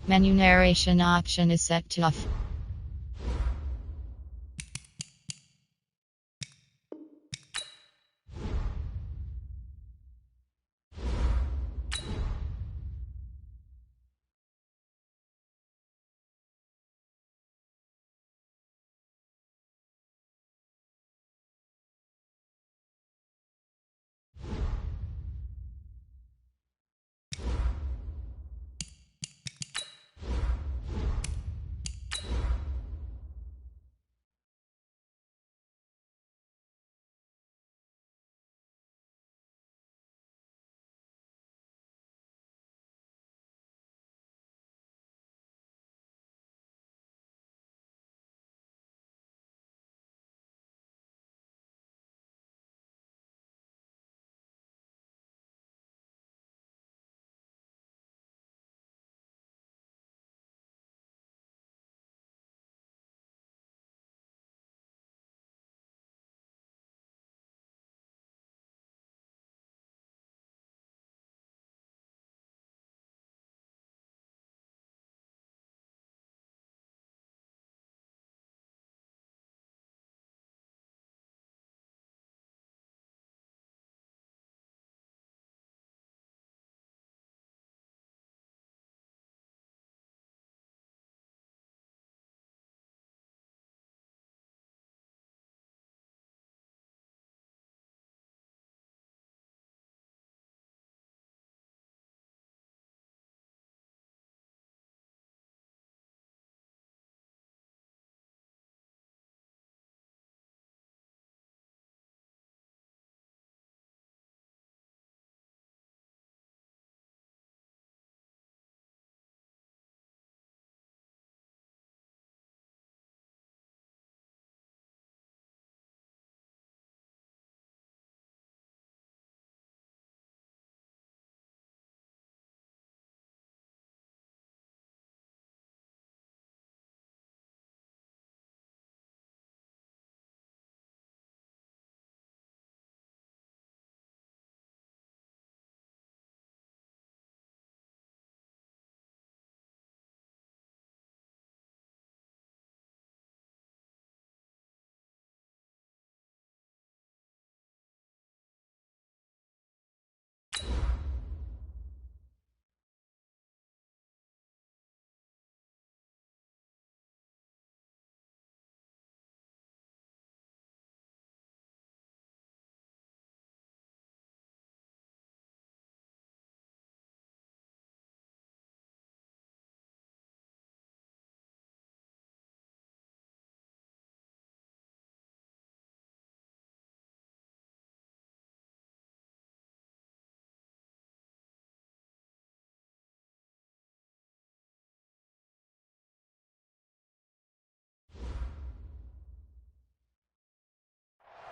Menu narration option is set to off.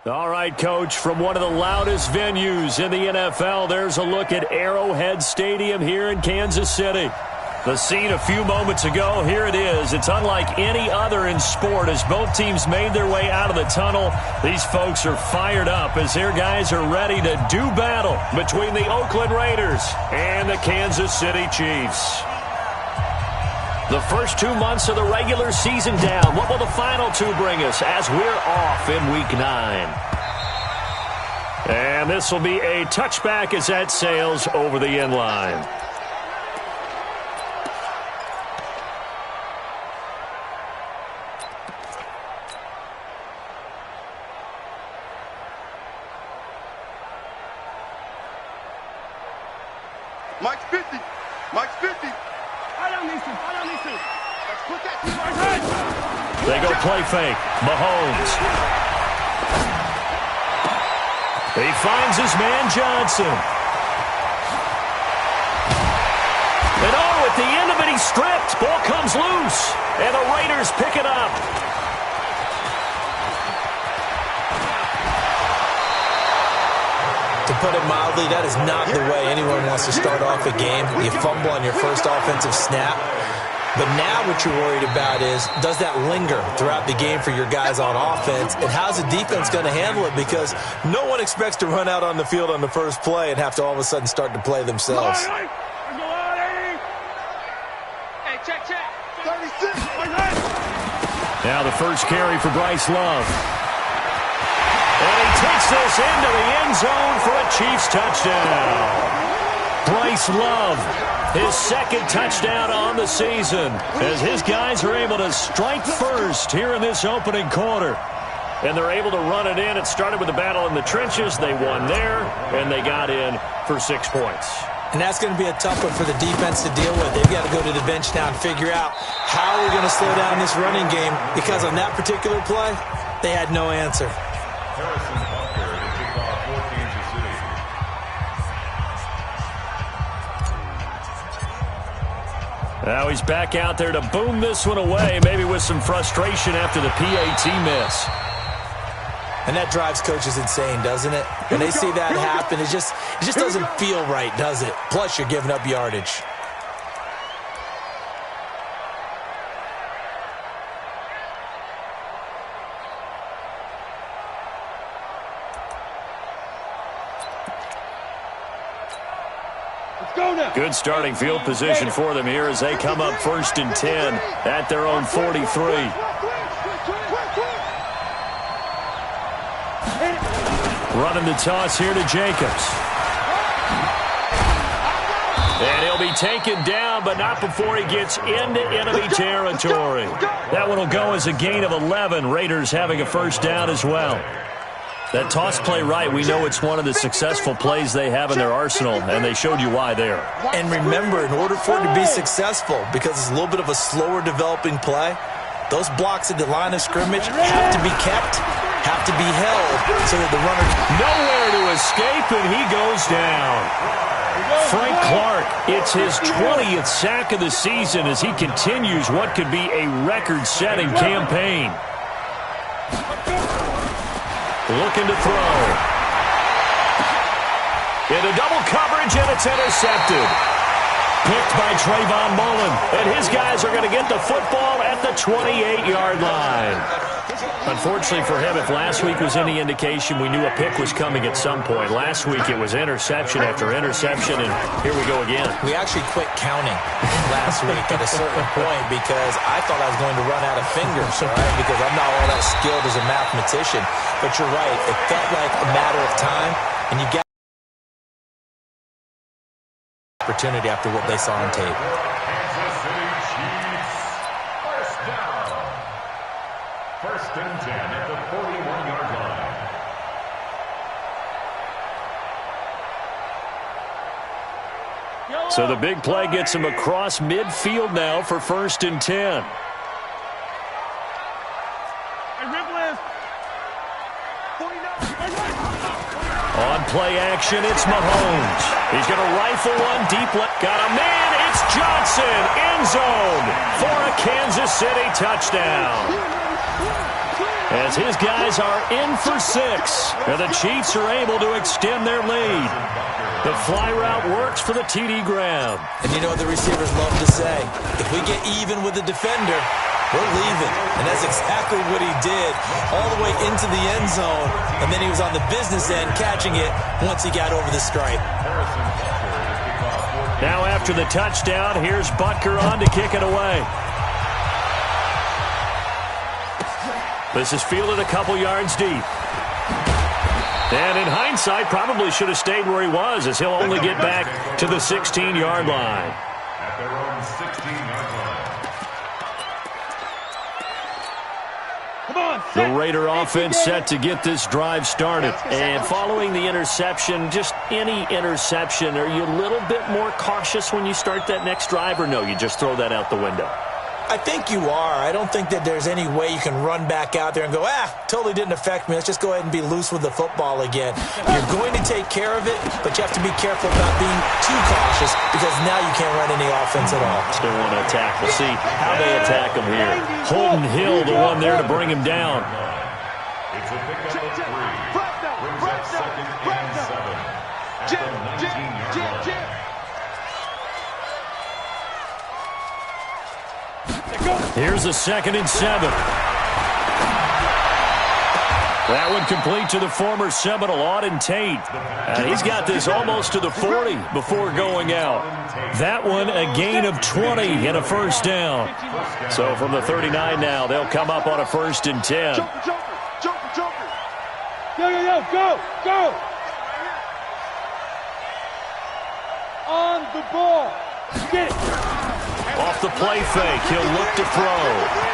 All right, Coach, from one of the loudest venues in the NFL, there's a look at Arrowhead Stadium here in Kansas City. The scene a few moments ago, here it is. It's unlike any other in sport as both teams made their way out of the tunnel. These folks are fired up as their guys are ready to do battle between the Oakland Raiders and the Kansas City Chiefs. The first 2 months of the regular season down. What will the final two bring us as we're off in Week 9? And this will be a touchback as that sails over the end line. Mike's 50. Mike's 50. They go play fake. Mahomes. He finds his man Johnson. And oh, at the end of it, he's stripped. Ball comes loose. And the Raiders pick it up. To put it mildly, that is not the way anyone wants to start off a game. You fumble on your first offensive snap. But now what you're worried about is, does that linger throughout the game for your guys on offense? And how's the defense going to handle it? Because no one expects to run out on the field on the first play and have to all of a sudden start to play themselves. Hey, 36. Now the first carry for Bryce Love. And he takes this into the end zone for a Chiefs touchdown. Bryce Love, his second touchdown on the season, as his guys are able to strike first here in this opening quarter. And they're able to run it in. It started with a battle in the trenches. They won there, and they got in for 6 points. And that's going to be a tough one for the defense to deal with. They've got to go to the bench now and figure out how we're going to slow down this running game, because on that particular play, they had no answer. Now he's back out there to boom this one away, maybe with some frustration after the PAT miss. And that drives coaches insane, doesn't it? When they see that happen, it just doesn't feel right, does it? Plus, you're giving up yardage. Good starting field position for them here as they come up 1st and 10 at their own 43. Running the toss here to Jacobs. And he'll be taken down, but not before he gets into enemy territory. That one will go as a gain of 11. Raiders having a first down as well. That toss play right, we know it's one of the successful plays they have in their arsenal, and they showed you why there. And remember, in order for it to be successful, because it's a little bit of a slower developing play, those blocks at the line of scrimmage have to be kept, have to be held, so that the runner... Nowhere to escape, and he goes down. Frank Clark, it's his 20th sack of the season as he continues what could be a record-setting campaign. Looking to throw. Into double coverage, and it's intercepted. Picked by Trayvon Mullen. And his guys are going to get the football at the 28-yard line. Unfortunately for him, if last week was any indication, we knew a pick was coming at some point. Last week it was interception after interception, and here we go again. We actually quit counting last week at a certain point because I thought I was going to run out of fingers, right? Because I'm not all that skilled as a mathematician. But you're right. It felt like a matter of time, and you got opportunity after what they saw on tape. First and 10 at the 41-yard line. So the big play gets him across midfield now for 1st and 10. On play action, it's Mahomes. He's going to rifle one deep left. Got a man. It's Johnson. End zone for a Kansas City touchdown. As his guys are in for 6. And the Chiefs are able to extend their lead. The fly route works for the TD grab. And you know what the receivers love to say? If we get even with the defender, we're leaving. And that's exactly what he did, all the way into the end zone. And then he was on the business end catching it once he got over the stripe. Now after the touchdown, here's Butker on to kick it away. This is fielded a couple yards deep. And in hindsight, probably should have stayed where he was, as he'll only get back to the 16-yard line. At their own 16-yard line. The Raider offense set to get this drive started. And following the interception, just any interception, are you a little bit more cautious when you start that next drive, or no, you just throw that out the window? I think you are. I don't think that there's any way you can run back out there and go, totally didn't affect me. Let's just go ahead and be loose with the football again. You're going to take care of it, but you have to be careful about being too cautious because now you can't run any offense at all. Still want to attack. We'll see how they attack him here. Holden Hill, the one there to bring him down. It's a pickup of 3. Brings up 2nd and 7. At the 19-yard line. Here's a 2nd and 7. That one complete to the former Seminole, Auden Tate. And he's got this almost to the 40 before going out. That one a gain of 20 and a first down. So from the 39 now, they'll come up on a 1st and 10. Joker. Yo, go! On the ball. Get it. Off the play fake, he'll look to throw.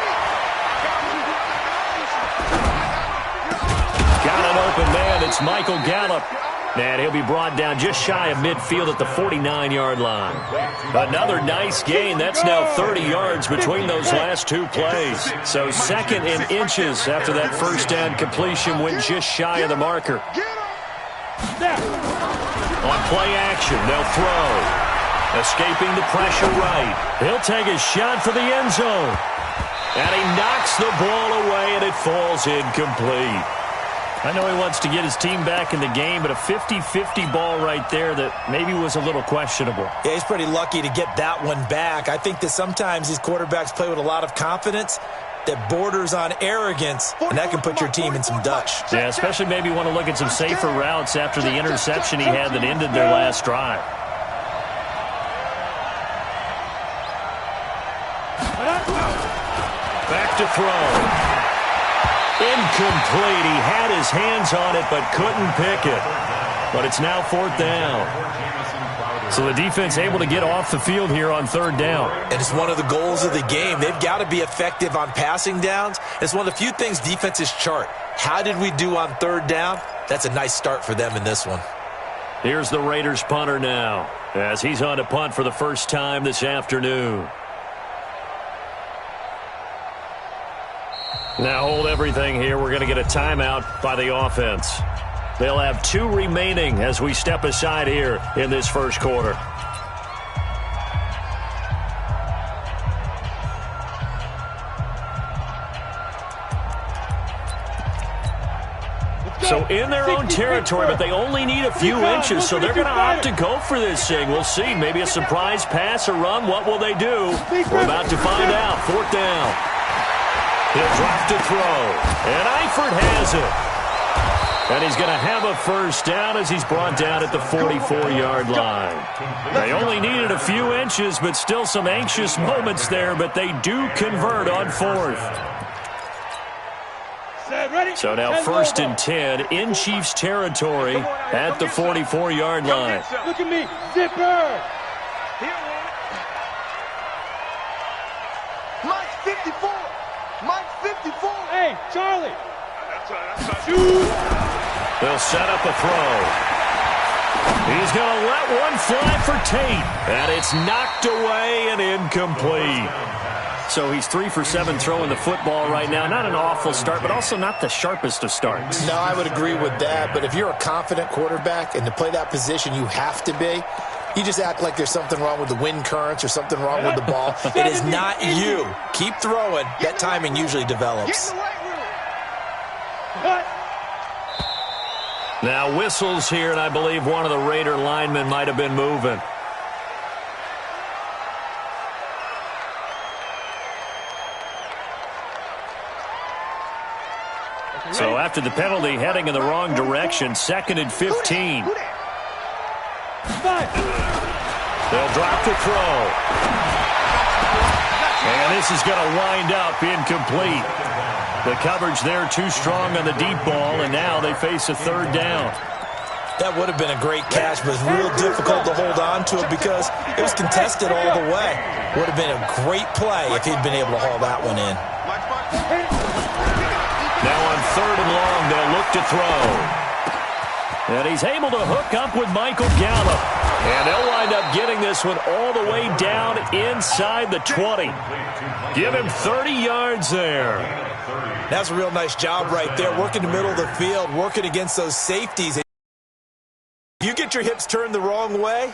Got an open man. It's Michael Gallup. And he'll be brought down just shy of midfield at the 49-yard line. Another nice gain. That's now 30 yards between those last two plays. So 2nd and inches after that first down completion went just shy of the marker. On play action, they'll throw. Escaping the pressure right. He'll take a shot for the end zone. And he knocks the ball away, and it falls incomplete. I know he wants to get his team back in the game, but a 50-50 ball right there that maybe was a little questionable. Yeah, he's pretty lucky to get that one back. I think that sometimes these quarterbacks play with a lot of confidence that borders on arrogance, and that can put your team in some Dutch. Yeah, especially maybe want to look at some safer routes after the interception he had that ended their last drive. Back to throw. Incomplete. He had his hands on it but couldn't pick it. But it's now 4th down. So the defense able to get off the field here on 3rd down. And it's one of the goals of the game. They've got to be effective on passing downs. It's one of the few things defenses chart. How did we do on 3rd down? That's a nice start for them in this one. Here's the Raiders punter now as he's on to punt for the first time this afternoon. Now hold everything here. We're going to get a timeout by the offense. They'll have 2 remaining as we step aside here in this first quarter. So in their own territory, but they only need a few inches, so they're going to opt to go for this thing. We'll see. Maybe a surprise pass or run. What will they do? We're about to find out. 4th down. He'll drop to throw. And Eifert has it. And he's going to have a first down as he's brought down at the 44-yard line. They only needed a few inches, but still some anxious moments there, but they do convert on 4th. So now 1st and 10 in Chiefs territory at the 44-yard line. Look at me. Zipper. Mike's 54. Mike's 54. Hey, Charlie. They'll set up a throw. He's going to let one fly for Tate. And it's knocked away and incomplete. So he's 3 for 7 throwing the football right now. Not an awful start, but also not the sharpest of starts. No, I would agree with that. But if you're a confident quarterback and to play that position, you have to be. You just act like there's something wrong with the wind currents or something wrong with the ball. It is not you. Keep throwing. That timing usually develops. Now whistles here, and I believe one of the Raider linemen might have been moving. So after the penalty, heading in the wrong direction, 2nd and 15. They'll drop the throw. And this is going to wind up incomplete. The coverage there too strong on the deep ball, and now they face a 3rd down. That would have been a great catch, but it was real difficult to hold on to it because it was contested all the way. Would have been a great play if he'd been able to haul that one in. Now on 3rd and long, they'll look to throw. And he's able to hook up with Michael Gallup. And they'll wind up getting this one all the way down inside the 20. Give him 30 yards there. That's a real nice job right there, working the middle of the field, working against those safeties. If you get your hips turned the wrong way,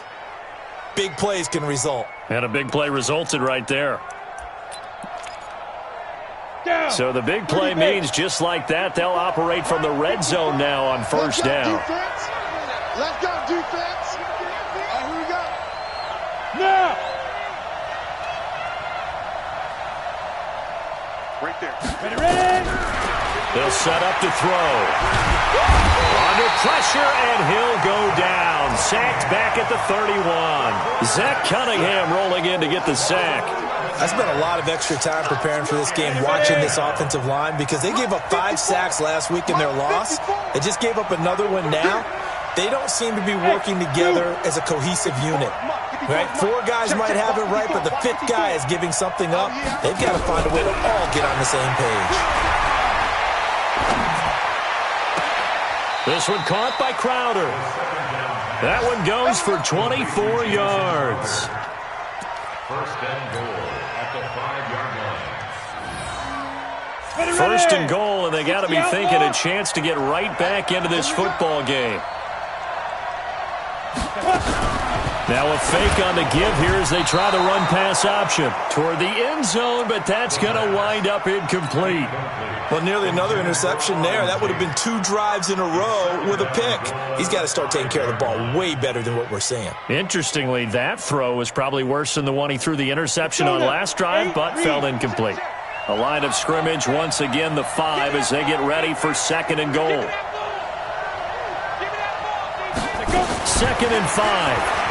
big plays can result. And a big play resulted right there. So the big play means just like that, they'll operate from the red zone now on 1st down. Let's go, defense. Here we go. Now. Right there. Ready. They'll set up to throw. Under pressure, and he'll go down. Sacked back at the 31. Zach Cunningham rolling in to get the sack. I spent a lot of extra time preparing for this game, watching this offensive line, because they gave up 5 sacks last week in their loss. They just gave up another one now. They don't seem to be working together as a cohesive unit. Right? 4 guys might have it right, but the 5th guy is giving something up. They've got to find a way to all get on the same page. This one caught by Crowder. That one goes for 24 yards. First and goal at the 5-yard line. First and goal, and they got to be thinking a chance to get right back into this football game. Now a fake on the give here as they try the run-pass option toward the end zone, but that's going to wind up incomplete. Well, nearly another interception there. That would have been 2 drives in a row with a pick. He's got to start taking care of the ball way better than what we're seeing. Interestingly, that throw was probably worse than the one he threw the interception on last drive, but fell incomplete. A line of scrimmage, once again the 5 as they get ready for 2nd and goal. 2nd and 5.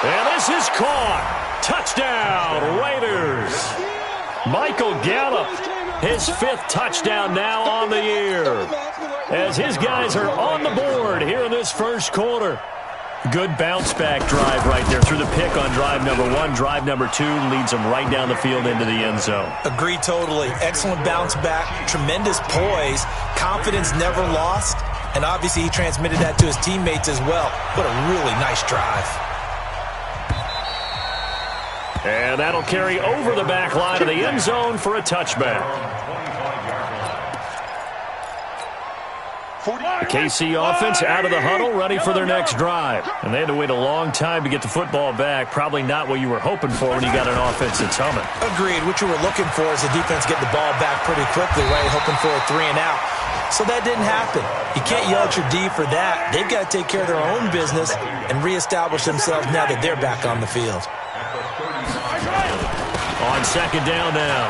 And this is caught. Touchdown, Raiders. Michael Gallup, his 5th touchdown now on the year, as his guys are on the board here in this first quarter. Good bounce-back drive right there through the pick on drive number 1. Drive number 2 leads them right down the field into the end zone. Agree totally. Excellent bounce-back, tremendous poise, confidence never lost, and obviously he transmitted that to his teammates as well. What a really nice drive. And that'll carry over the back line of the end zone for a touchback. The KC offense out of the huddle, ready for their next drive. And they had to wait a long time to get the football back. Probably not what you were hoping for when you got an offense that's humming. Agreed. What you were looking for is the defense get the ball back pretty quickly, right? Hoping for a 3 and out. So that didn't happen. You can't yell at your D for that. They've got to take care of their own business and reestablish themselves now that they're back on the field. On 2nd down now,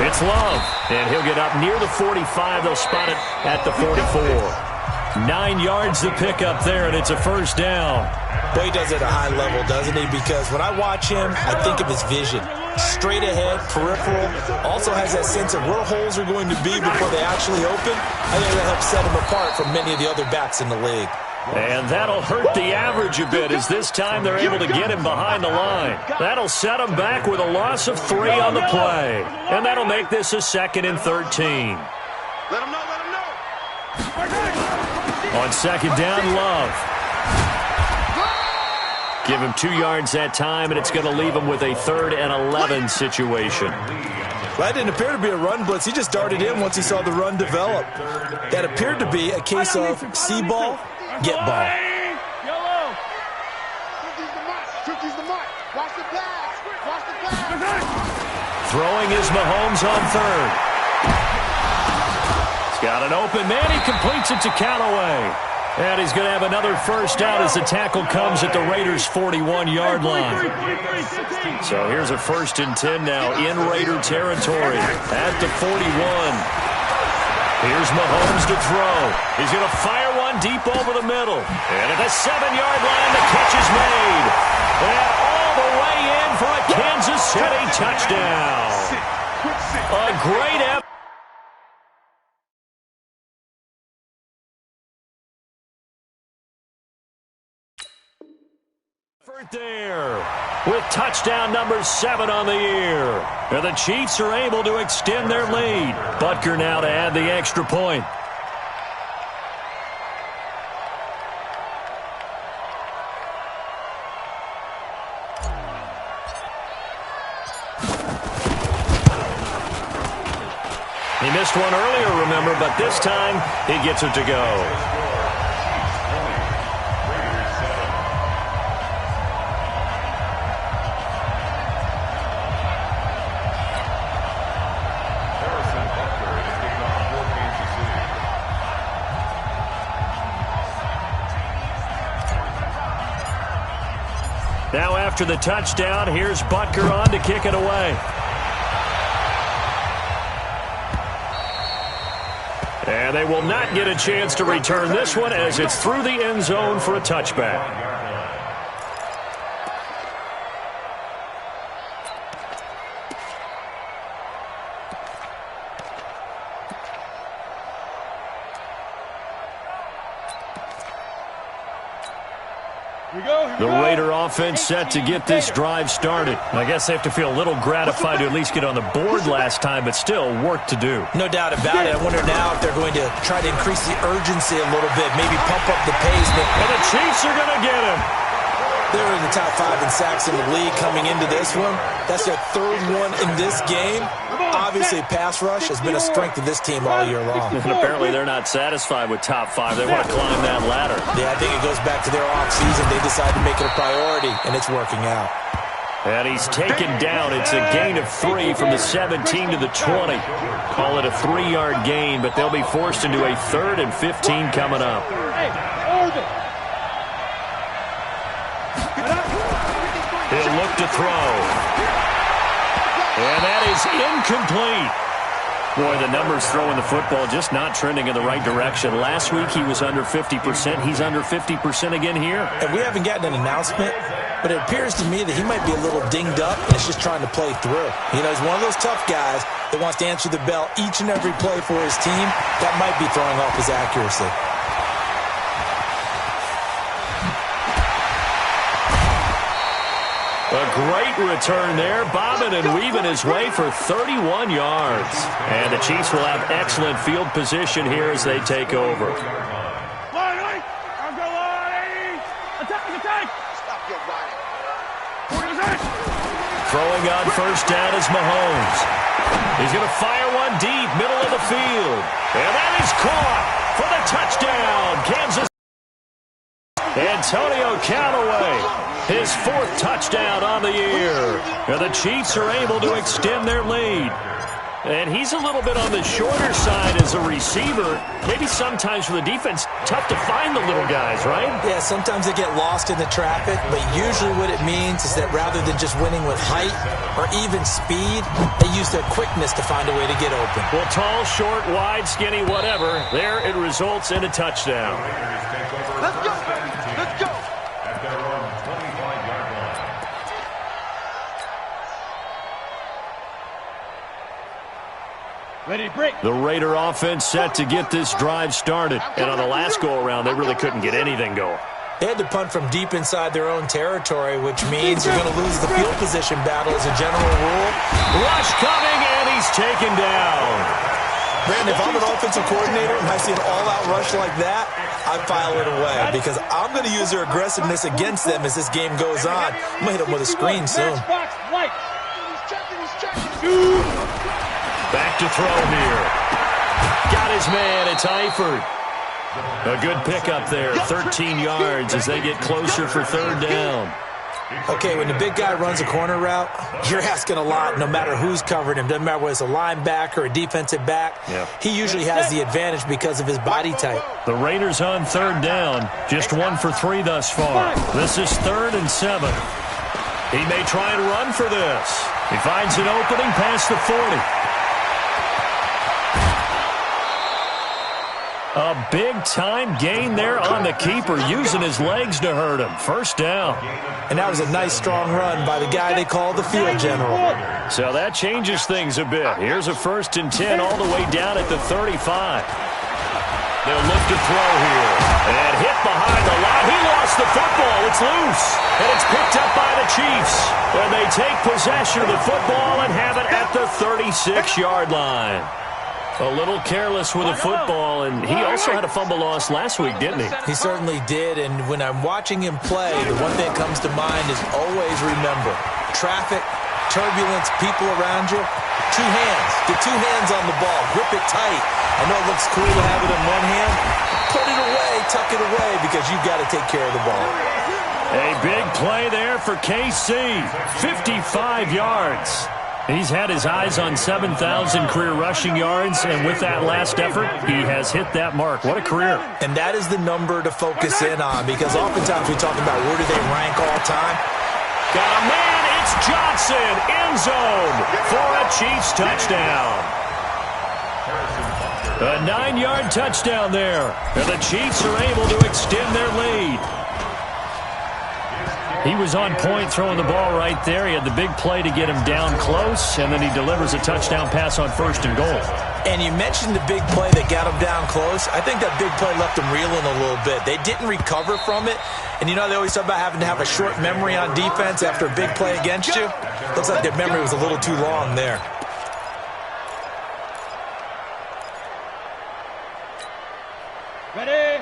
it's Love, and he'll get up near the 45. They'll spot it at the 44. 9 yards to pick up there, and it's a first down. Boy, he does it at a high level, doesn't he? Because when I watch him, I think of his vision. Straight ahead, peripheral, also has that sense of where holes are going to be before they actually open. I think that helps set him apart from many of the other backs in the league. And that'll hurt the average a bit as this time they're able to get him behind the line. That'll set him back with a loss of 3 on the play. And that'll make this a 2nd and 13. Let him know, let him know. On 2nd down, Love. Give him 2 yards that time, and it's going to leave him with a 3rd and 11 situation. Well, that didn't appear to be a run blitz. He just darted in once he saw the run develop. That appeared to be a case of see ball, get ball. Throwing is Mahomes on 3rd. He's got an open man. He completes it to Callaway. And he's going to have another first down as the tackle comes at the Raiders' 41-yard line. So here's a 1st and 10 now in Raider territory at the 41. Here's Mahomes to throw. He's going to fire one deep over the middle. And at the 7-yard line, the catch is made. And all the way in for a Kansas City touchdown. A great effort. There with touchdown number 7 on the year. And the Chiefs are able to extend their lead. Butker now to add the extra point. He missed one earlier, remember, but this time he gets it to go. Now after the touchdown, here's Butker on to kick it away. And they will not get a chance to return this one as it's through the end zone for a touchback. The Raider offense set to get this drive started. I guess they have to feel a little gratified to at least get on the board last time, but still work to do. No doubt about it. I wonder now if they're going to try to increase the urgency a little bit, maybe pump up the pace. And the Chiefs are going to get him. They're in the top 5 in sacks in the league coming into this one. That's their third one in this game. Obviously, pass rush has been a strength of this team all year long. And apparently they're not satisfied with top 5. They want to climb that ladder. Yeah, I think it goes back to their offseason. They decided to make it a priority, and it's working out. And he's taken down. It's a gain of 3 from the 17 to the 20. Call it a 3-yard gain, but they'll be forced into a 3rd and 15 coming up. He'll look to throw. And that is incomplete. Boy, the numbers throwing the football just not trending in the right direction. Last week he was under 50%. He's under 50% again here. And we haven't gotten an announcement, but it appears to me that he might be a little dinged up and is just trying to play through. You know, he's one of those tough guys that wants to answer the bell each and every play for his team. That might be throwing off his accuracy. A great return there, bobbing and weaving his way for 31 yards. And the Chiefs will have excellent field position here as they take over. Throwing on first down is Mahomes. He's going to fire one deep, middle of the field. And that is caught for the touchdown, Kansas. Antonio Callaway, his 4th touchdown on the year. And the Chiefs are able to extend their lead. And he's a little bit on the shorter side as a receiver. Maybe sometimes for the defense, tough to find the little guys, right? Yeah, sometimes they get lost in the traffic, but usually what it means is that rather than just winning with height or even speed, they use their quickness to find a way to get open. Well, tall, short, wide, skinny, whatever, there it results in a touchdown. Let's go. Let's go. At their own 25-yard line. Ready to break. The Raider offense set to get this drive started. And on the last go-around, they really couldn't get anything going. They had to punt from deep inside their own territory, which means you're going to lose the field position battle as a general rule. Rush coming, and he's taken down. Brandon, if I'm an offensive coordinator and I see an all-out rush like that, I file it away because I'm going to use their aggressiveness against them as this game goes on. I'm going to hit them with a screen soon. Back to throw here. Got his man. It's Eifert. A good pickup there. 13 yards as they get closer for 3rd down. Okay, when the big guy runs a corner route, you're asking a lot no matter who's covering him. Doesn't matter whether it's a linebacker or a defensive back. Yeah. He usually has the advantage because of his body type. The Raiders on 3rd down. Just 1 for 3 thus far. This is 3rd and 7. He may try and run for this. He finds an opening past the 40. A big-time gain there on the keeper, using his legs to hurt him. 1st down. And that was a nice, strong run by the guy they call the field general. So that changes things a bit. Here's a 1st and 10 all the way down at the 35. They'll look to throw here. And hit behind the line. He lost the football. It's loose. And it's picked up by the Chiefs. And they take possession of the football and have it at the 36-yard line. A little careless with the football, and he also had a fumble loss last week, didn't he? He certainly did, and when I'm watching him play, the one thing that comes to mind is always remember, traffic, turbulence, people around you, 2 hands. Get 2 hands on the ball. Grip it tight. I know it looks cool to have it in one hand. Put it away, tuck it away, because you've got to take care of the ball. A big play there for KC. 55 yards. He's had his eyes on 7,000 career rushing yards, and with that last effort, he has hit that mark. What a career. And that is the number to focus in on, because oftentimes we talk about where do they rank all time. Got a man, it's Johnson, end zone for a Chiefs touchdown. A 9-yard touchdown there. And the Chiefs are able to extend their lead. He was on point throwing the ball right there. He had the big play to get him down close, and then he delivers a touchdown pass on 1st and goal. And you mentioned the big play that got him down close. I think that big play left him reeling a little bit. They didn't recover from it. And you know they always talk about having to have a short memory on defense after a big play against you. Looks like their memory was a little too long there.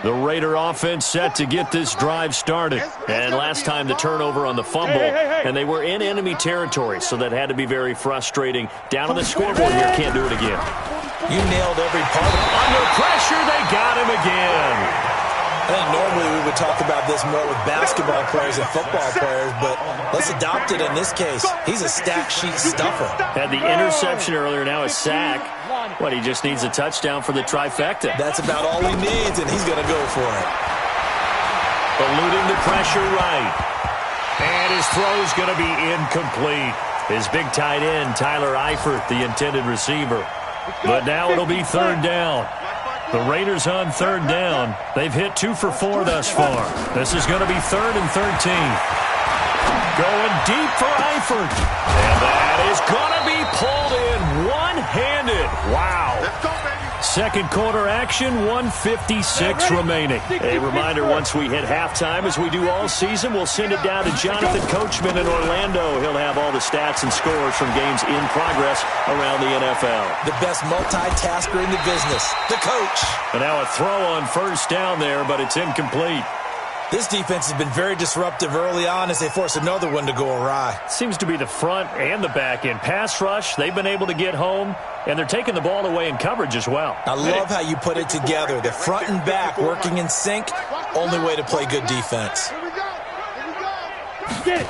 The Raider offense set to get this drive started. And last time the turnover on the fumble, and they were in enemy territory, so that had to be very frustrating. Down on the scoreboard here, can't do it again. You nailed every part of it. Under pressure, they got him again. I think normally we would talk about this more with basketball players and football players, but let's adopt it in this case. He's a stat sheet stuffer. Had the interception earlier, now a sack. What, he just needs a touchdown for the trifecta. That's about all he needs, and he's going to go for it. Eluding the pressure right. And his throw's going to be incomplete. His big tight end, Tyler Eifert, the intended receiver. But now it'll be 3rd down. The Raiders on 3rd down. They've hit 2 for 4 thus far. This is going to be 3rd and 13. Going deep for Eifert. And that is going to be pulled in one-handed. Wow. Let's go, baby. Second quarter action, 1:56 remaining. A reminder, once we hit halftime, as we do all season, we'll send it down to Jonathan Coachman in Orlando. He'll have all the stats and scores from games in progress around the NFL. The best multitasker in the business, the coach. And now a throw on 1st down there, but it's incomplete. This defense has been very disruptive early on as they force another one to go awry. Seems to be the front and the back end. Pass rush, they've been able to get home, and they're taking the ball away in coverage as well. I love how you put it together. The front and back working in sync, only way to play good defense. Here we go. Here we go. Get it.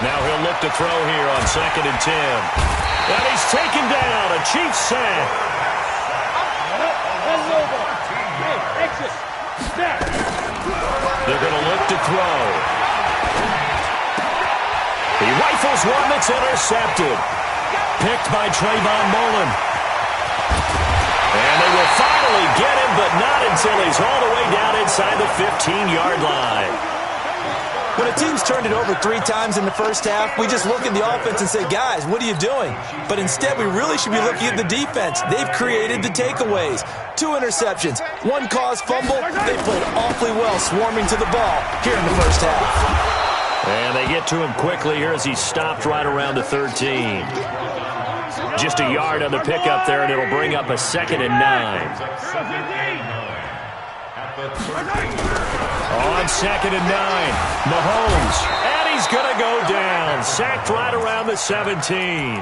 Now he'll look to throw here on 2nd and 10. And he's taken down, a Chiefs sack. That's over. Hey, exit. Snap. They're going to look to throw. He rifles one that's intercepted. Picked by Trayvon Mullen. And they will finally get him, but not until he's all the way down inside the 15-yard line. When a team's turned it over 3 times in the first half, we just look at the offense and say, guys, what are you doing? But instead, we really should be looking at the defense. They've created the takeaways. 2 interceptions, 1 caused fumble. They played awfully well swarming to the ball here in the first half. And they get to him quickly here as he stopped right around the 13. Just a yard on the pickup there, and it'll bring up a 2nd and 9. On 2nd and 9, Mahomes, and he's going to go down. Sacked right around the 17.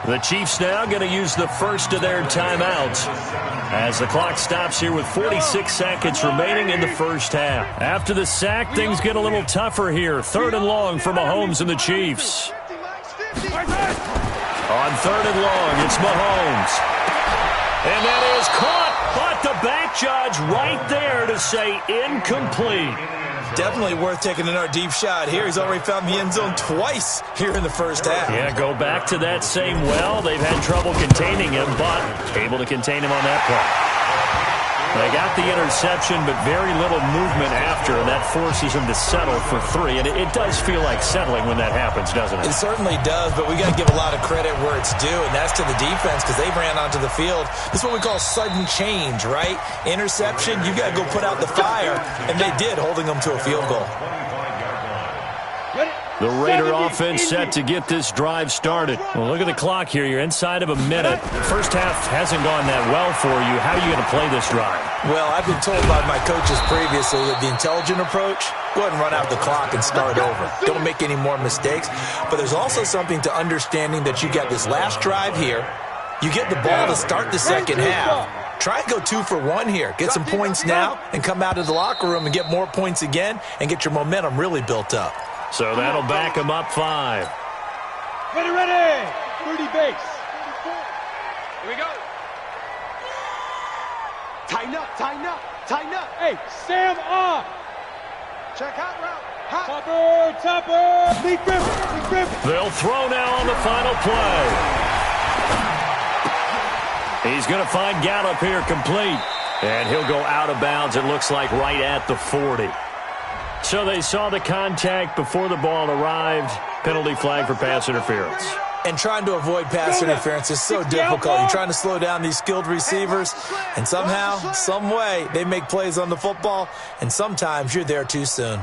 The Chiefs now going to use the first of their timeouts as the clock stops here with 46 seconds remaining in the first half. After the sack, things get a little tougher here. 3rd and long for Mahomes and the Chiefs. On 3rd and long, it's Mahomes. And that is caught, but the back judge right there to say incomplete. Definitely worth taking another deep shot here. He's already found the end zone twice here in the first half. Yeah, go back to that same well. They've had trouble containing him, but able to contain him on that play. They got the interception, but very little movement after, and that forces him to settle for 3. And it does feel like settling when that happens, doesn't it? It certainly does, but we got to give a lot of credit where it's due, and that's to the defense because they ran onto the field. This is what we call sudden change, right? Interception, you got to go put out the fire, and they did, holding them to a field goal. The Raider offense set to get this drive started. Well, look at the clock here. You're inside of a minute. First half hasn't gone that well for you. How are you going to play this drive? Well, I've been told by my coaches previously that the intelligent approach, go ahead and run out the clock and start over. Don't make any more mistakes. But there's also something to understanding that you got this last drive here. You get the ball to start the second half. Try and go 2 for 1 here. Get some points now and come out of the locker room and get more points again and get your momentum really built up. So that'll back him up 5. Ready, ready. 30 base. Here we go. Tighten up, tighten up, tighten up. Hey, Sam on. Check out route. Hot. Topper. Lee Griffin. They'll throw now on the final play. He's going to find Gallup here complete. And he'll go out of bounds, it looks like, right at the 40. So they saw the contact before the ball arrived. Penalty flag for pass interference. And trying to avoid pass interference is so difficult. You're trying to slow down these skilled receivers, and somehow, some way, they make plays on the football, and sometimes you're there too soon.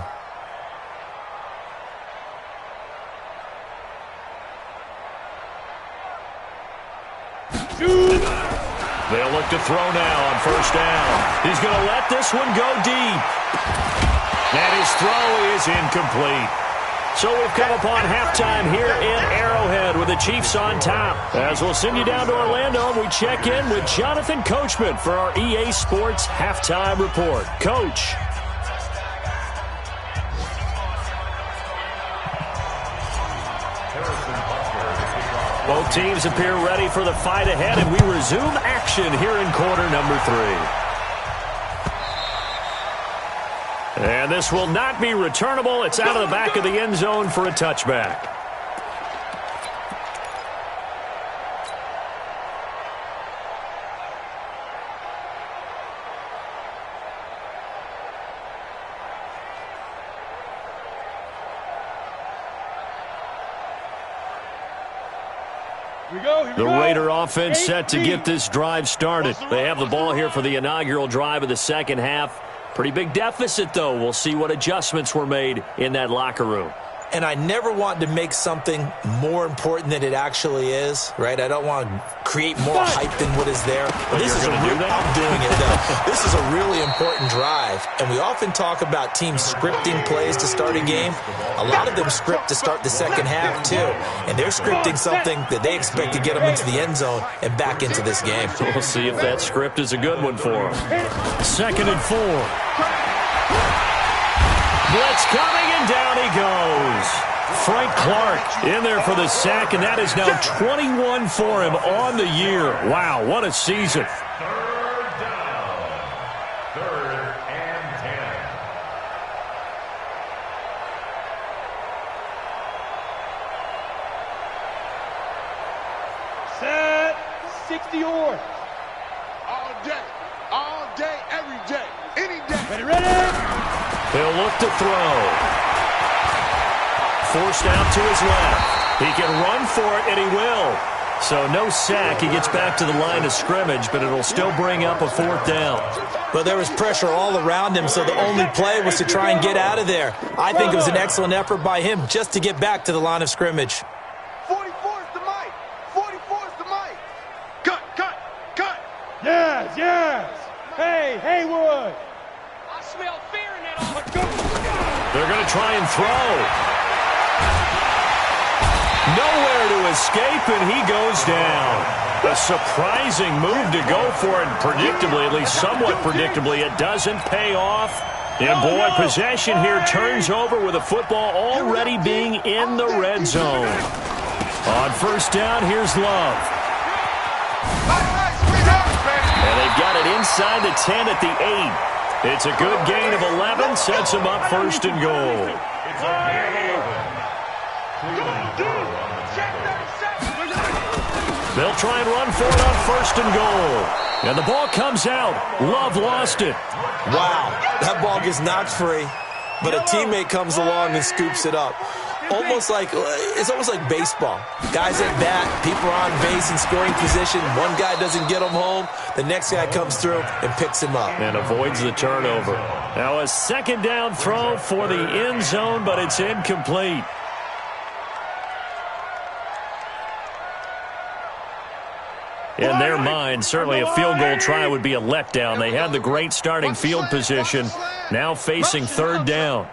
They'll look to throw now on first down. He's going to let this one go deep. And his throw is incomplete. So we've come upon halftime here in Arrowhead with the Chiefs on top. As we'll send you down to Orlando, we check in with Jonathan Coachman for our EA Sports Halftime Report. Coach. Both teams appear ready for the fight ahead, and we resume action here in quarter number 3. And this will not be returnable. It's out of the back of the end zone for a touchback. The Raider offense set to get this drive started. They have the ball here for the inaugural drive of the second half. Pretty big deficit, though. We'll see what adjustments were made in that locker room. And I never want to make something more important than it actually is, right? I don't want to create more hype than what is there. But this is I'm doing it, though. This is a really important drive. And we often talk about teams scripting plays to start a game. A lot of them script to start the second half, too. And they're scripting something that they expect to get them into the end zone and back into this game. We'll see if that script is a good one for them. 2nd and 4. Blitz coming, and down he goes. Frank Clark in there for the sack, and that is now 21 for him on the year. Wow, what a season. 3rd down. 3rd and 10. Set. 60 yards. All day, every day, any day. Ready? He'll look to throw. Forced out to his left. He can run for it, and he will. So no sack. He gets back to the line of scrimmage, but it'll still bring up a 4th down. But there was pressure all around him, so the only play was to try and get out of there. I think it was an excellent effort by him just to get back to the line of scrimmage. 44 is the mic. 44 is the mic. Cut. Yes. Hey, Haywood. I smell fear in that office. They're going to try and throw. Nowhere to escape, and he goes down. A surprising move to go for it, predictably, at least somewhat predictably. It doesn't pay off. And boy, possession here turns over with the football already being in the red zone. On first down, here's Love. And they've got it inside the 10 at the 8. It's a good gain of 11, sets him up 1st and goal. It's a gain of 11. They'll try and run for it on 1st and goal. And the ball comes out. Love lost it. Wow, that ball gets knocked free, but a teammate comes along and scoops it up. It's almost like baseball. Guys at bat, people are on base in scoring position. One guy doesn't get him home. The next guy comes through and picks him up. And avoids the turnover. Now a 2nd down throw for the end zone, but it's incomplete. In their mind, certainly a field goal try would be a letdown. They had the great starting field position, now facing 3rd down.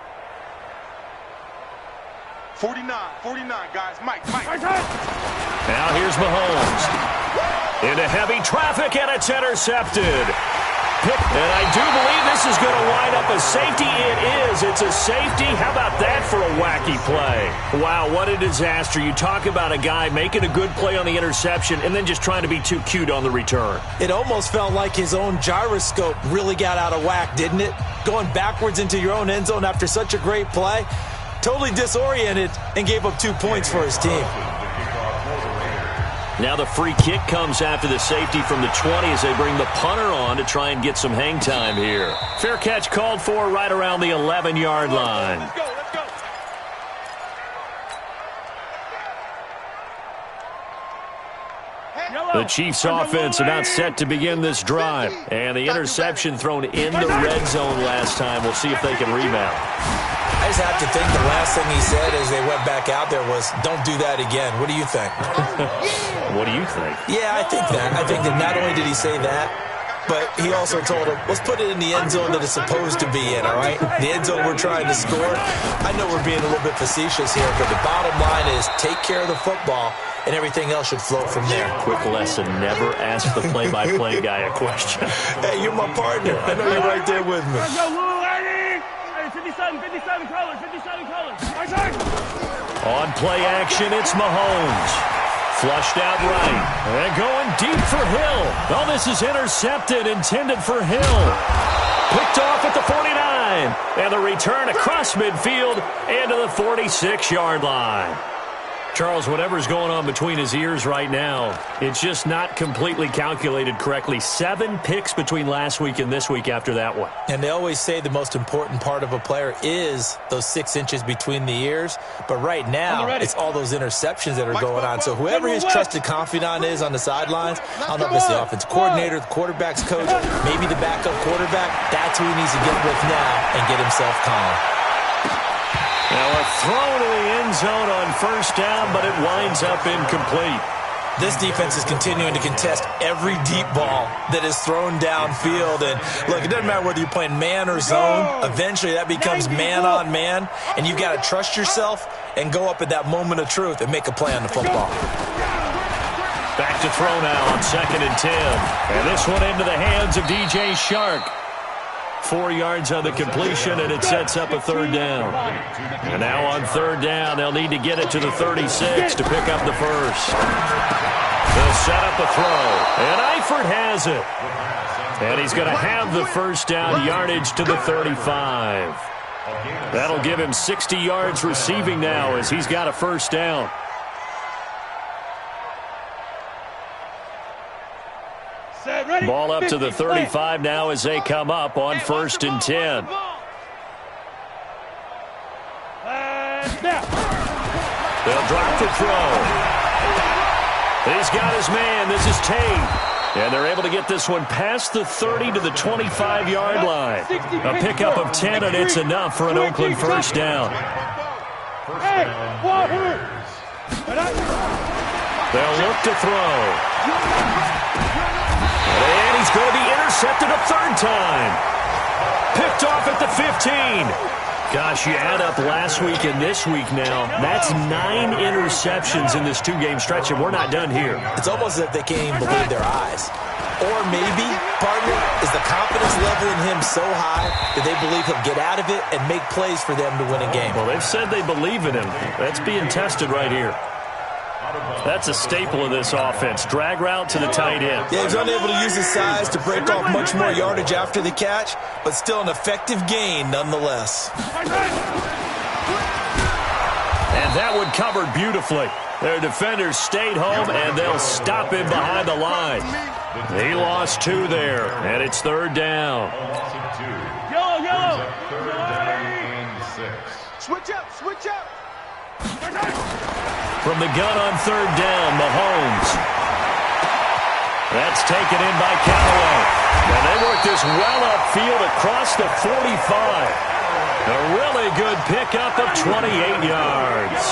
49, guys. Mike. Now here's Mahomes. Into heavy traffic, and it's intercepted. And I do believe this is going to wind up a safety. It is. It's a safety. How about that for a wacky play? Wow, what a disaster. You talk about a guy making a good play on the interception and then just trying to be too cute on the return. It almost felt like his own gyroscope really got out of whack, didn't it? Going backwards into your own end zone after such a great play. Totally disoriented and gave up 2 points for his team. Now the free kick comes after the safety from the 20 as they bring the punter on to try and get some hang time here. Fair catch called for right around the 11-yard line. Let's go, let's go. The Chiefs offense about set to begin this drive. And the interception thrown in the red zone last time. We'll see if they can rebound. I just have to think the last thing he said as they went back out there was, don't do that again. What do you think? What do you think? Yeah, I think that. I think that not only did he say that, but he also told him, let's put it in the end zone that it's supposed to be in, all right? The end zone we're trying to score. I know we're being a little bit facetious here, but the bottom line is take care of the football, and everything else should flow from there. Quick lesson, never ask the play-by-play guy a question. Hey, you're my partner. I know you're right there with me. 57 colors, 57 colors. On play action, it's Mahomes. Flushed out right. And going deep for Hill. Oh, this is intercepted, intended for Hill. Picked off at the 49. And the return across midfield into the 46-yard line. Charles, whatever's going on between his ears right now, it's just not completely calculated correctly. 7 picks between last week and this week after that one. And they always say the most important part of a player is those 6 inches between the ears. But right now, it's all those interceptions that are going on. So whoever his trusted confidant is on the sidelines, I don't know if it's the offensive coordinator, the quarterback's coach, maybe the backup quarterback, that's who he needs to get with now and get himself calm. Now a throw to the end zone on first down, but it winds up incomplete. This defense is continuing to contest every deep ball that is thrown downfield. And look, it doesn't matter whether you're playing man or zone. Eventually that becomes man on man. And you've got to trust yourself and go up at that moment of truth and make a play on the football. Back to throw now on 2nd and 10. And this one into the hands of DJ Shark. 4 yards on the completion, and it sets up a 3rd down. And now on 3rd down, they'll need to get it to the 36 to pick up the first. They'll set up a throw, and Eifert has it. And he's going to have the first down yardage to the 35. That'll give him 60 yards receiving now as he's got a first down. Ball up to the 35 now as they come up on 1st and 10. They'll drop the throw. He's got his man. This is Tate. And they're able to get this one past the 30 to the 25-yard line. A pickup of 10, and it's enough for an Oakland first down. They'll look to throw. And he's going to be intercepted a 3rd time. Picked off at the 15. Gosh, you add up last week and this week now. That's 9 interceptions in this 2-game stretch, and we're not done here. It's almost as if they can't even believe their eyes. Or maybe, partner, is the confidence level in him so high that they believe he'll get out of it and make plays for them to win a game. Well, they've said they believe in him. That's being tested right here. That's a staple of this offense. Drag route to the tight end. Yeah, he's unable to use his size to break off much more yardage after the catch, but still an effective gain nonetheless. And that one covered beautifully. Their defenders stayed home, and they'll stop him behind the line. He lost 2 there, and it's 3rd down. Yellow. Switch up, switch up. From the gun on 3rd down, Mahomes. That's taken in by Callaway. And they work this well upfield across the 45. A really good pickup of 28 yards.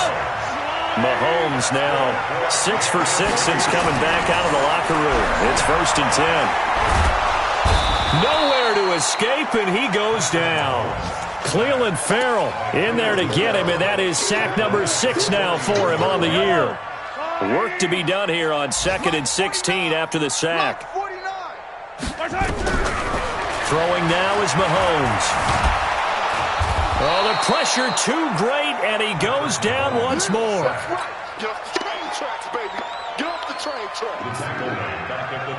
Mahomes now 6 for 6 since coming back out of the locker room. It's 1st and 10. Nowhere to escape, and he goes down. Cleveland Farrell in there to get him, and that is sack number 6 now for him on the year. Work to be done here on 2nd and 16 after the sack. Throwing now is Mahomes. Oh, the pressure too great, and he goes down once more. Get off the train tracks, baby. Get off the The tackle made back at the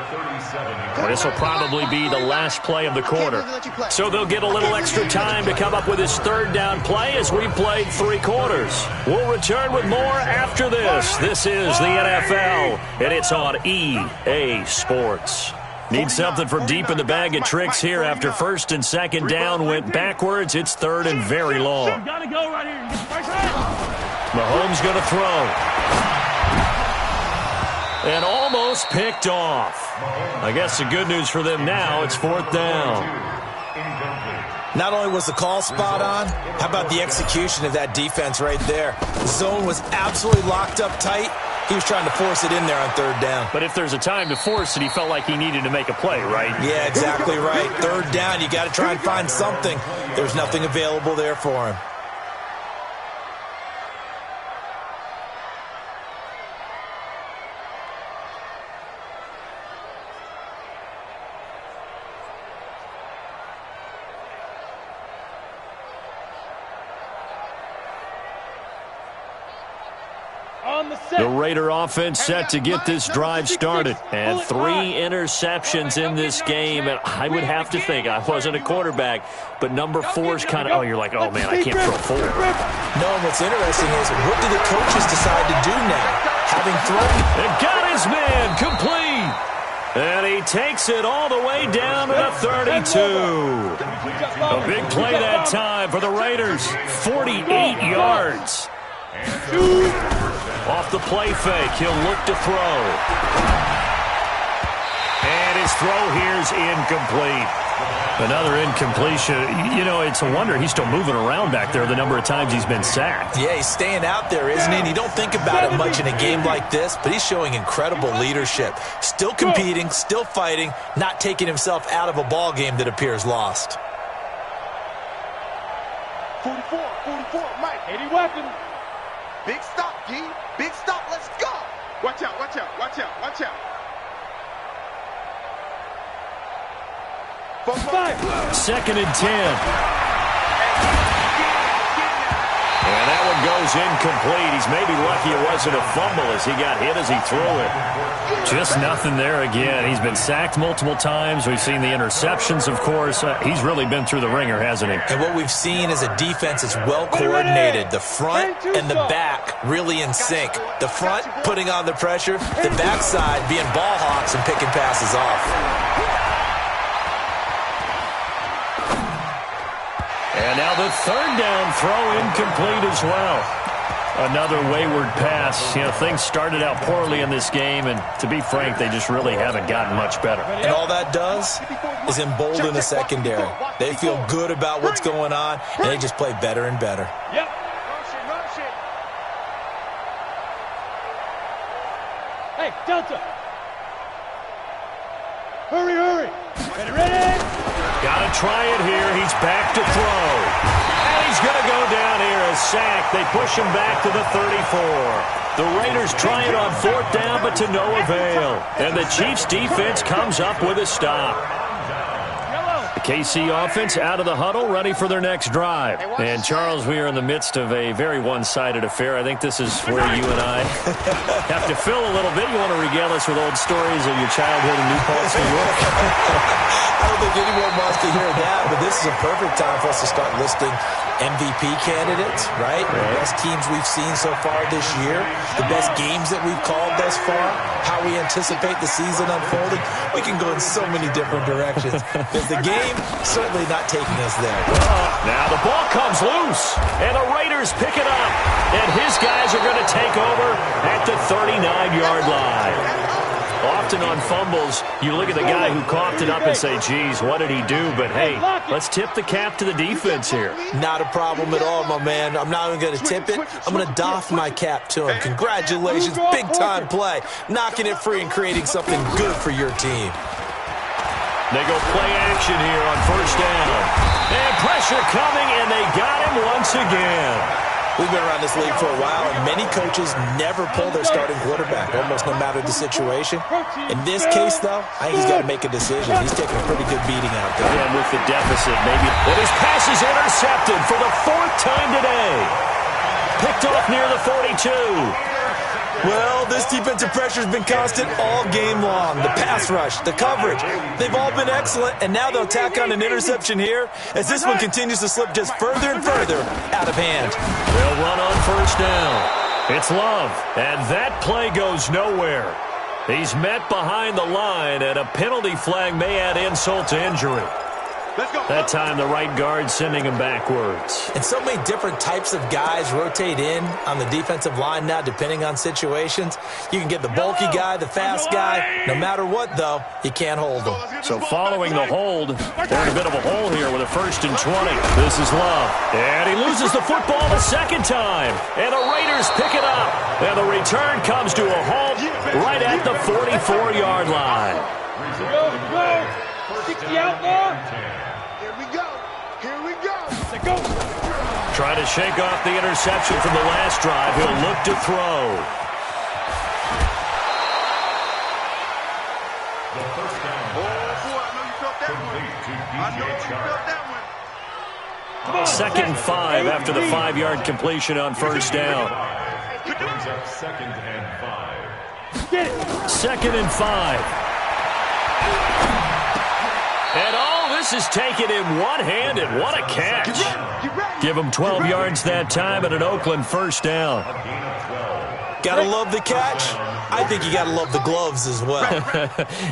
37. This will probably be the last play of the quarter. So they'll get a little extra time to come up with his third down play as we played 3 quarters. We'll return with more after this. This is the NFL, and it's on EA Sports. Need something from deep in the bag of tricks here after first and second down went backwards. It's third and very long. Gotta go right here. Mahomes going to throw. And almost picked off. I guess the good news for them now, it's 4th down. Not only was the call spot on, how about the execution of that defense right there? The zone was absolutely locked up tight. He was trying to force it in there on 3rd down. But if there's a time to force it, he felt like he needed to make a play, right? Yeah, exactly right. 3rd down, you got to try and find something. There's nothing available there for him. The Raider offense set to get this drive started. And 3 interceptions in this game. And I would have to think, I wasn't a quarterback, but number 4's kind of, you're like, oh, man, I can't throw 4. No, and what's interesting is, what do the coaches decide to do now? Having thrown. And got his man complete. And he takes it all the way down to the 32. A big play that time for the Raiders. 48 yards. Off the play fake, he'll look to throw. And his throw here's incomplete. Another incompletion. You know, it's a wonder he's still moving around back there the number of times he's been sacked. Yeah, he's staying out there, isn't he? And you don't think about it much in a game like this, but he's showing incredible leadership. Still competing, still fighting, not taking himself out of a ball game that appears lost. 44, Mike. 80 weapon. Big stop, D. Big stop. Let's go. Watch out. 2nd and 10. And that one goes incomplete. He's maybe lucky it wasn't a fumble as he got hit as he threw it. Just nothing there again. He's been sacked multiple times. We've seen the interceptions, of course. He's really been through the ringer, hasn't he? And what we've seen is a defense that's well coordinated. The front and the back really in sync. The front putting on the pressure. The backside being ball hawks and picking passes off. And now the 3rd down throw incomplete as well. Another wayward pass. You know, things started out poorly in this game, and to be frank, they just really haven't gotten much better. And all that does is embolden the secondary. They feel good about what's going on, and they just play better and better. Yep. Motion. Hey, Delta. Hurry. Ready? Got to try it here. He's back to throw. And he's going to go down here. A sack. They push him back to the 34. The Raiders try it on 4th down, but to no avail. And the Chiefs defense comes up with a stop. The KC offense out of the huddle, ready for their next drive. And, Charles, we are in the midst of a very one-sided affair. I think this is where you and I have to fill a little bit. You want to regale us with old stories of your childhood in New Paltz, New York? I don't think anyone wants to hear that, but this is a perfect time for us to start listing MVP candidates, right? The best teams we've seen so far this year, the best games that we've called thus far, how we anticipate the season unfolding. We can go in so many different directions. Because the game certainly not taking us there. Now the ball comes loose, and the Raiders pick it up. And his guys are going to take over at the 39-yard line. Often on fumbles, you look at the guy who coughed it up and say, geez, what did he do? But, hey, let's tip the cap to the defense here. Not a problem at all, my man. I'm not even going to tip it. I'm going to doff my cap to him. Congratulations, big-time play. Knocking it free and creating something good for your team. They go play action here on 1st down. And pressure coming, and they got him once again. We've been around this league for a while, and many coaches never pull their starting quarterback, almost no matter the situation. In this case, though, I think he's got to make a decision. He's taking a pretty good beating out there. And with the deficit, maybe. But his pass is intercepted for the 4th time today. Picked off near the 42. Well, this defensive pressure has been constant all game long. The pass rush, the coverage, they've all been excellent, and now they'll tack on an interception here as this one continues to slip just further and further out of hand. They'll run on first down. It's Love, and that play goes nowhere. He's met behind the line, and a penalty flag may add insult to injury. That time, the right guard sending him backwards. And so many different types of guys rotate in on the defensive line now, depending on situations. You can get the bulky guy, the fast guy. No matter what, though, you can't hold them. So following the hold, they're in a bit of a hole here with a 1st and 20. This is Love. And he loses the football the second time. And the Raiders pick it up. And the return comes to a halt right at the 44-yard line. Go. 60 outlaw. Here we go. Let's go. Trying to shake off the interception from the last drive. He'll look to throw. The first down. Oh, boy, I know you felt that one. I know you felt that one. 2nd and 5 after the 5-yard completion on first down. It brings up 2nd and 5. Get it. 2nd and 5. And all this is taken in one-handed. What a catch. Give him 12 yards that time and an Oakland first down. Gotta love the catch. I think you gotta love the gloves as well.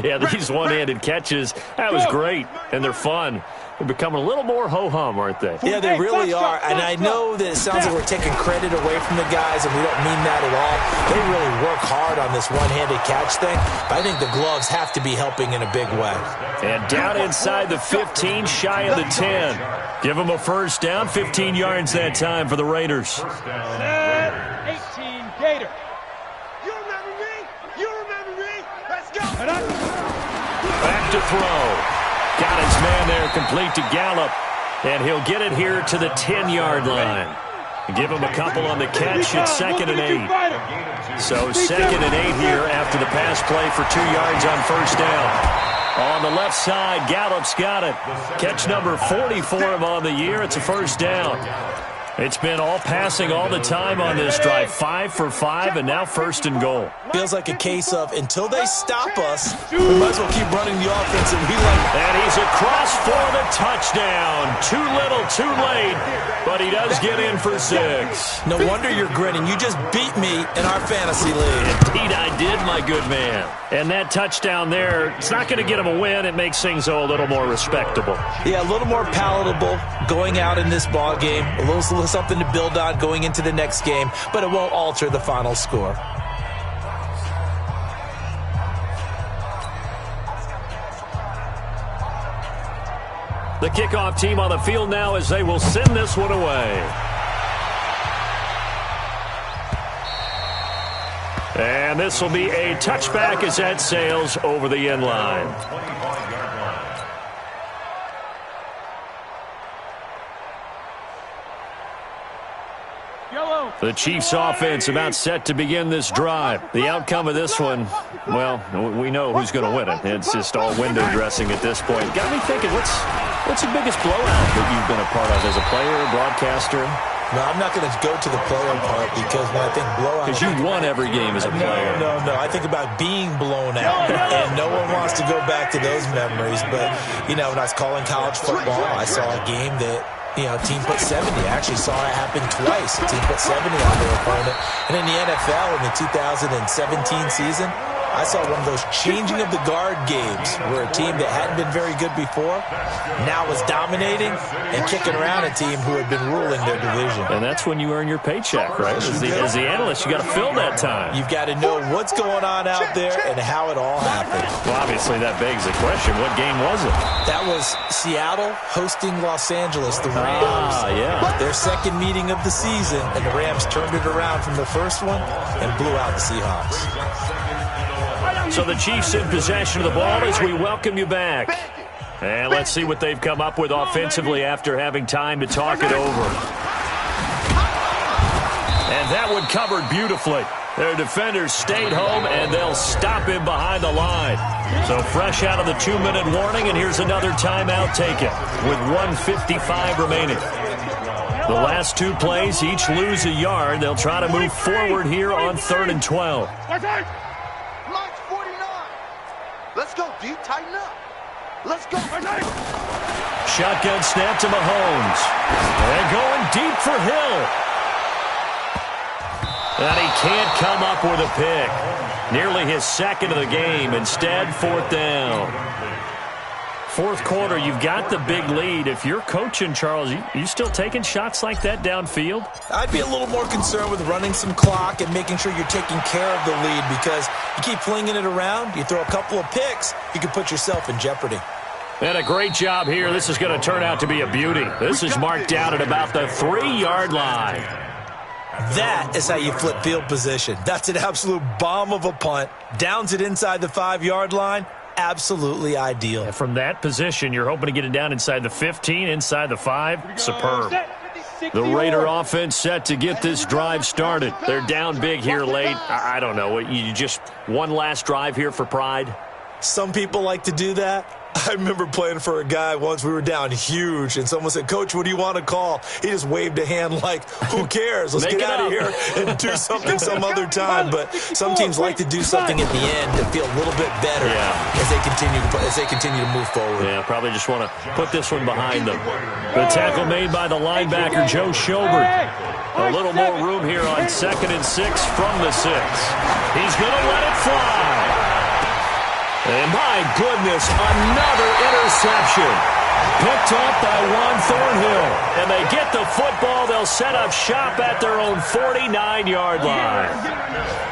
Yeah, these one-handed catches, that was great, and they're fun. They're becoming a little more ho-hum, aren't they? Yeah, they really are. And I know that it sounds like we're taking credit away from the guys, and we don't mean that at all. They really work hard on this one-handed catch thing. But I think the gloves have to be helping in a big way. And down inside the 15, shy of the 10. Give them a first down, 15 yards that time for the Raiders. 18 Gator. You remember me? You remember me? Let's go. Back to throw. Got his man there, complete to Gallup. And he'll get it here to the 10-yard line. Give him a couple on the catch. It's 2nd and 8. So 2nd and 8 here after the pass play for 2 yards on first down. On the left side, Gallup's got it. Catch number 40 for him on the year. It's a first down. It's been all passing all the time on this drive. 5 for 5, and now 1st and goal. Feels like a case of until they stop us, we might as well keep running the offense that we like. And he's across for the touchdown. Too little, too late, but he does get in for 6. No wonder you're grinning. You just beat me in our fantasy league. Indeed, I did, my good man. And that touchdown there, it's not going to get him a win. It makes things a little more respectable. Yeah, a little more palatable going out in this ball game. A little something to build on going into the next game, but it won't alter the final score. The kickoff team on the field now as they will send this one away. And this will be a touchback as that sails over the end line. The Chiefs offense about set to begin this drive. The outcome of this one, well, we know who's going to win it. It's just all window dressing at this point. Got me thinking, what's the biggest blowout that you've been a part of as a player, broadcaster? No, I'm not going to go to the player part because when I think blowout... Because you won every game as a player. No. I think about being blown out, and no one wants to go back to those memories. But, you know, when I was calling college football, I saw a game that, you know, a team put 70. I actually saw it happen twice. A team put 70 on their opponent. And in the NFL in the 2017 season, I saw one of those changing of the guard games where a team that hadn't been very good before now was dominating and kicking around a team who had been ruling their division. And that's when you earn your paycheck, right? As the analyst, you got to fill that time. You've got to know what's going on out there and how it all happened. Well, obviously that begs the question, what game was it? That was Seattle hosting Los Angeles, the Rams. Yeah. Their second meeting of the season, and the Rams turned it around from the first one and blew out the Seahawks. So the Chiefs in possession of the ball as we welcome you back. And let's see what they've come up with offensively after having time to talk it over. And that one covered beautifully. Their defenders stayed home, and they'll stop him behind the line. So fresh out of the 2-minute warning, and here's another timeout taken with 1:55 remaining. The last two plays each lose a yard. They'll try to move forward here on 3rd and 12. March 49. Let's go, D. Tighten up. Let's go. Shotgun snap to Mahomes. And going deep for Hill. And he can't come up with a pick. Nearly his second of the game. Instead, 4th down. Fourth quarter, you've got the big lead. If you're coaching, Charles, you still taking shots like that downfield? I'd be a little more concerned with running some clock and making sure you're taking care of the lead, because you keep flinging it around, you throw a couple of picks, you can put yourself in jeopardy. And a great job here. This is going to turn out to be a beauty. This is marked out at about the 3-yard line. That is how you flip field position. That's an absolute bomb of a punt. Downs it inside the 5-yard line. Absolutely ideal. And from that position, you're hoping to get it down inside the 15, inside the 5. Superb. The Raider offense set to get this drive started. They're down big here late. I don't know. You just one last drive here for pride? Some people like to do that. I remember playing for a guy once. We were down huge, and someone said, "Coach, what do you want to call?" He just waved a hand like, who cares? Let's get out of here and do something some other time. But some teams like to do something at the end to feel a little bit better as they continue to move forward. Yeah, probably just want to put this one behind them. The tackle made by the linebacker, Joe Schobert. A little more room here on 2nd and 6 from the 6. He's going to let it fly. And my goodness, another interception. Picked up by Juan Thornhill. And they get the football. They'll set up shop at their own 49-yard line.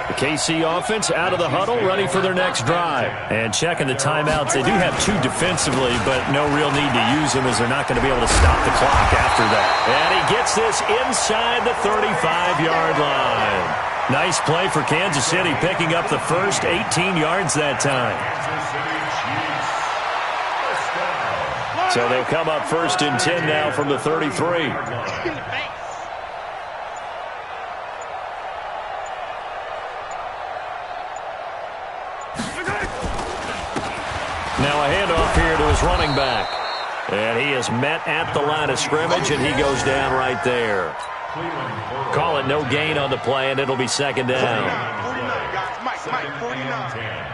The KC offense out of the huddle, ready for their next drive. And checking the timeouts. They do have 2 defensively, but no real need to use them as they're not going to be able to stop the clock after that. And he gets this inside the 35-yard line. Nice play for Kansas City, picking up the first 18 yards that time. So they'll come up 1st and 10 now from the 33. Now a handoff here to his running back. And he is met at the line of scrimmage, and he goes down right there. Call it no gain on the play, and it'll be 2nd down. 49, guys. Mike, 49.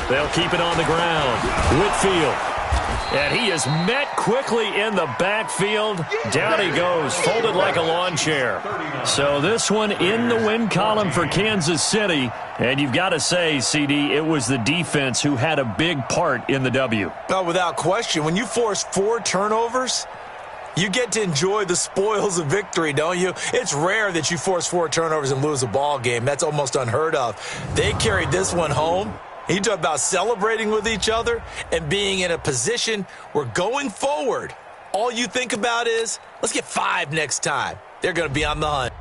They'll keep it on the ground. Whitfield. And he is met quickly in the backfield. Down he goes, folded like a lawn chair. So this one in the win column for Kansas City. And you've got to say, CD, it was the defense who had a big part in the W. No, without question. When you force 4 turnovers, you get to enjoy the spoils of victory, don't you? It's rare that you force 4 turnovers and lose a ball game. That's almost unheard of. They carried this one home. You talk about celebrating with each other and being in a position where going forward, all you think about is, let's get 5 next time. They're going to be on the hunt.